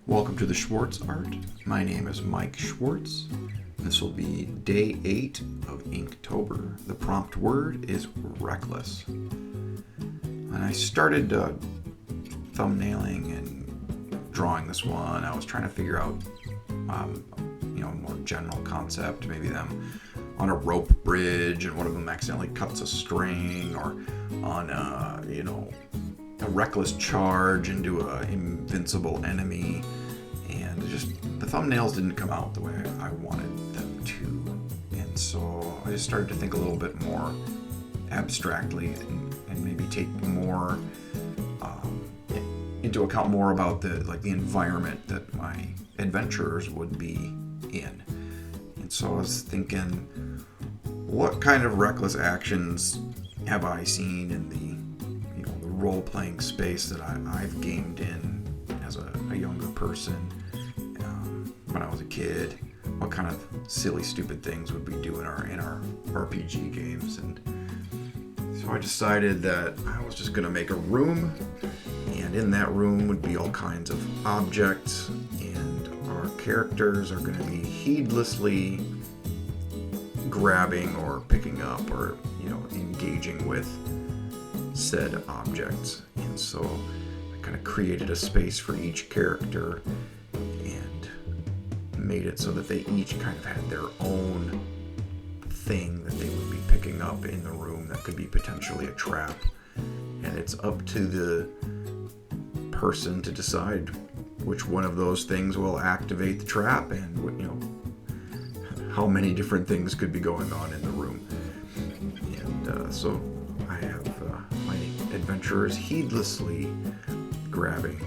Welcome to the Schwartz Art. My name is Mike Schwartz. This will be day 8 of Inktober. The prompt word is reckless. When I started thumbnailing and drawing this one, I was trying to figure out a more general concept, maybe them on a rope bridge and one of them accidentally cuts a string, or on a reckless charge into an invincible enemy, and just the thumbnails didn't come out the way I wanted them to, and so I just started to think a little bit more abstractly and maybe take more into account more about the environment that my adventurers would be in. And so I was thinking, what kind of reckless actions have I seen in the role-playing space that I've gamed in as a younger person when I was a kid? What kind of silly, stupid things would we do in our RPG games? And so I decided that I was just going to make a room, and in that room would be all kinds of objects, and our characters are going to be heedlessly grabbing or picking up or engaging with said objects. And so I kind of created a space for each character and made it so that they each kind of had their own thing that they would be picking up in the room that could be potentially a trap. And it's up to the person to decide which one of those things will activate the trap, and how many different things could be going on in the room. And so I have my adventurers heedlessly grabbing,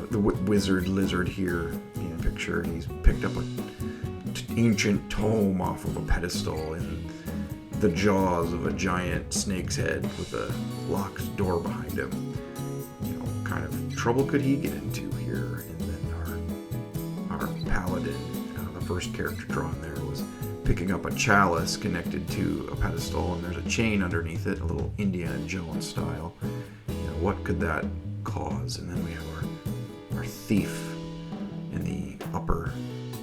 the wizard lizard here in a picture. He's picked up an ancient tome off of a pedestal in the jaws of a giant snake's head with a locked door behind him. What kind of trouble could he get into here? And then our paladin, the first character drawn there, was picking up a chalice connected to a pedestal, and there's a chain underneath it, a little Indiana Jones style. What could that cause? And then we have our thief in the upper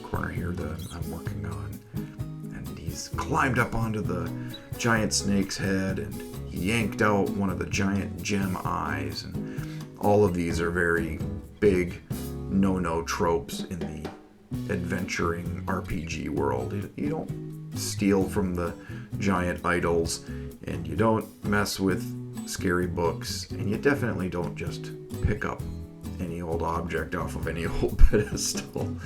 corner here that I'm working on, and he's climbed up onto the giant snake's head and yanked out one of the giant gem eyes. And all of these are very big no-no tropes in the adventuring RPG world. You don't steal from the giant idols, and you don't mess with scary books, and you definitely don't just pick up any old object off of any old pedestal.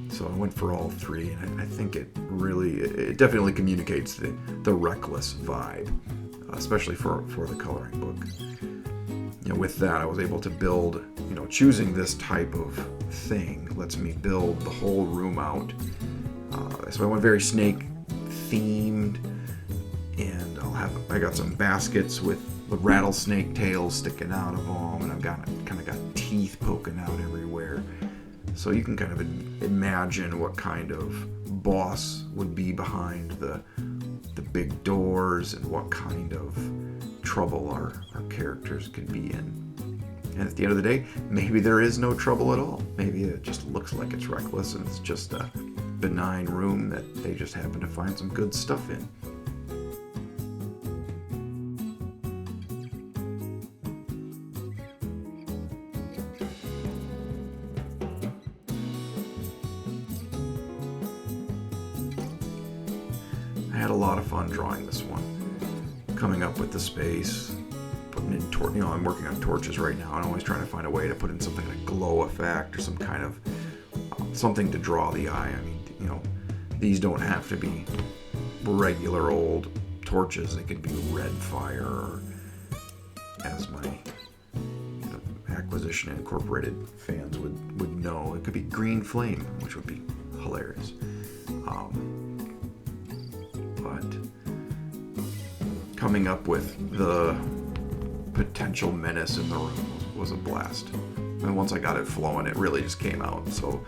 So I went for all three, and I think it definitely communicates the reckless vibe, especially for the coloring book. With that, I was able to build, choosing this type of thing lets me build the whole room out. So I went very snake themed, and I got some baskets with the rattlesnake tails sticking out of them, and I've got teeth poking out everywhere. So you can kind of imagine what kind of boss would be behind the big doors, and what kind of trouble our characters could be in. And at the end of the day, maybe there is no trouble at all. Maybe it just looks like it's reckless, and it's just a benign room that they just happen to find some good stuff in. I had a lot of fun drawing this one, coming up with the space, putting in I'm working on torches right now, and I'm always trying to find a way to put in something like a glow effect or some kind of something to draw the eye. I mean, these don't have to be regular old torches. They could be red fire, or, as my Acquisition Incorporated fans would know, it could be green flame, which would be hilarious. But coming up with the potential menace in the room was a blast. And once I got it flowing, it really just came out. So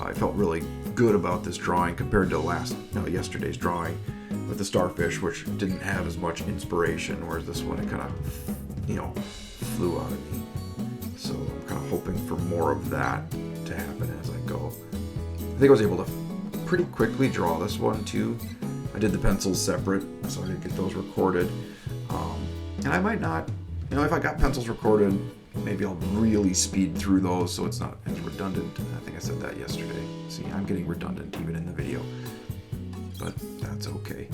I felt really good about this drawing compared to yesterday's drawing with the starfish, which didn't have as much inspiration, whereas this one, it kind of, flew out of me. So I'm kind of hoping for more of that to happen as I go. I think I was able to pretty quickly draw this one too. I did the pencils separate, so I didn't get those recorded. And I might not, if I got pencils recorded, maybe I'll really speed through those so it's not as redundant. I think I said that yesterday. See, I'm getting redundant even in the video, but that's okay.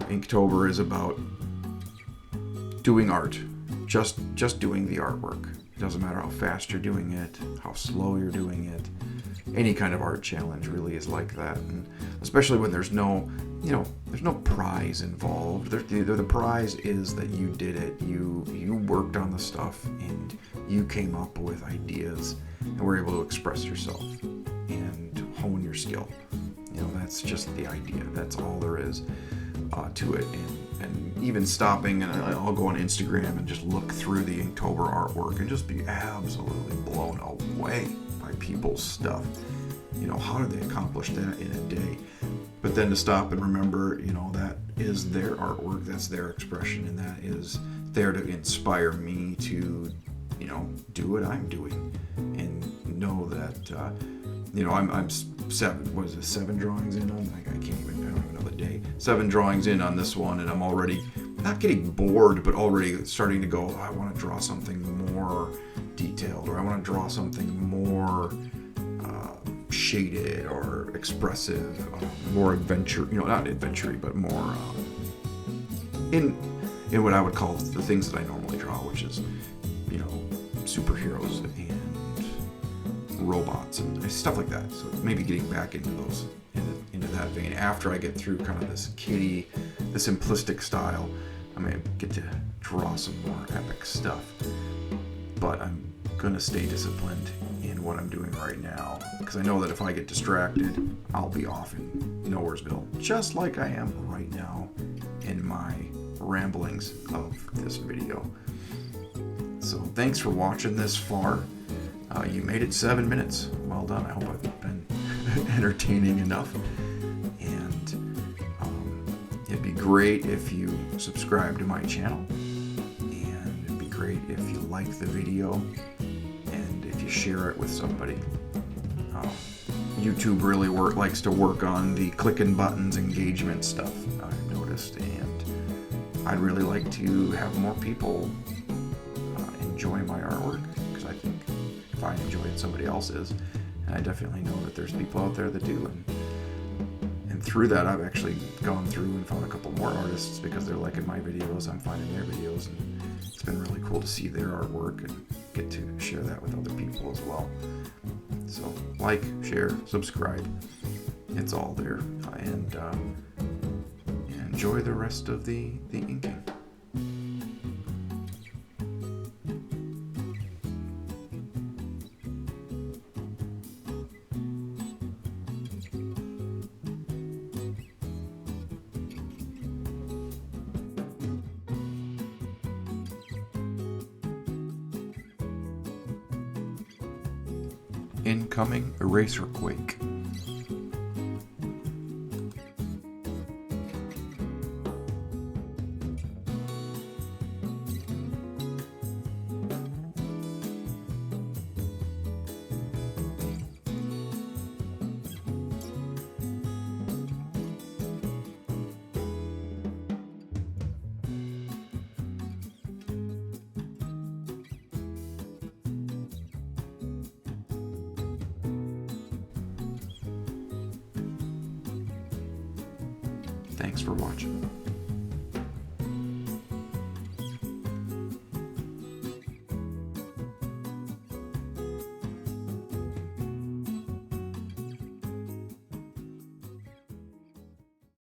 Inktober is about doing art, just doing the artwork. It doesn't matter how fast you're doing it, how slow you're doing it. Any kind of art challenge really is like that, and especially when there's no prize involved. The prize is that you did it. You worked on the stuff and you came up with ideas and were able to express yourself and hone your skill. That's just the idea. That's all there is to it. And even stopping, and I'll go on Instagram and just look through the Inktober artwork and just be absolutely blown away by people's stuff. How did they accomplish that in a day? But then to stop and remember, that is their artwork, that's their expression, and that is there to inspire me to, do what I'm doing, and know that, I'm 7 drawings in on, I don't even know the day, 7 drawings in on this one, and I'm already not getting bored, but already starting to go, I want to draw something more detailed, or I want to draw something more shaded or expressive, more adventure, not adventure-y, but more in what I would call the things that I normally draw, which is, superheroes and robots and stuff like that. So maybe getting back into those, into that vein after I get through kind of this kitty, the simplistic style. I may get to draw some more epic stuff, but I'm gonna stay disciplined in what I'm doing right now, because I know that if I get distracted, I'll be off in Nowheresville, just like I am right now in my ramblings of this video. So thanks for watching this far. You made it 7 minutes. Well done. I hope I've been entertaining enough. And it'd be great if you subscribe to my channel. And it'd be great if you like the video and if you share it with somebody. YouTube really likes to work on the clicking buttons engagement stuff, I've noticed. And I'd really like to have more people enjoy my artwork, because I think if I enjoy it, somebody else is, and I definitely know that there's people out there that do, and through that I've actually gone through and found a couple more artists because they're liking my videos, I'm finding their videos, and it's been really cool to see their artwork and get to share that with other people as well. So like, share, subscribe, it's all there, and enjoy the rest of the inking. Incoming eraser quake. Thanks for watching.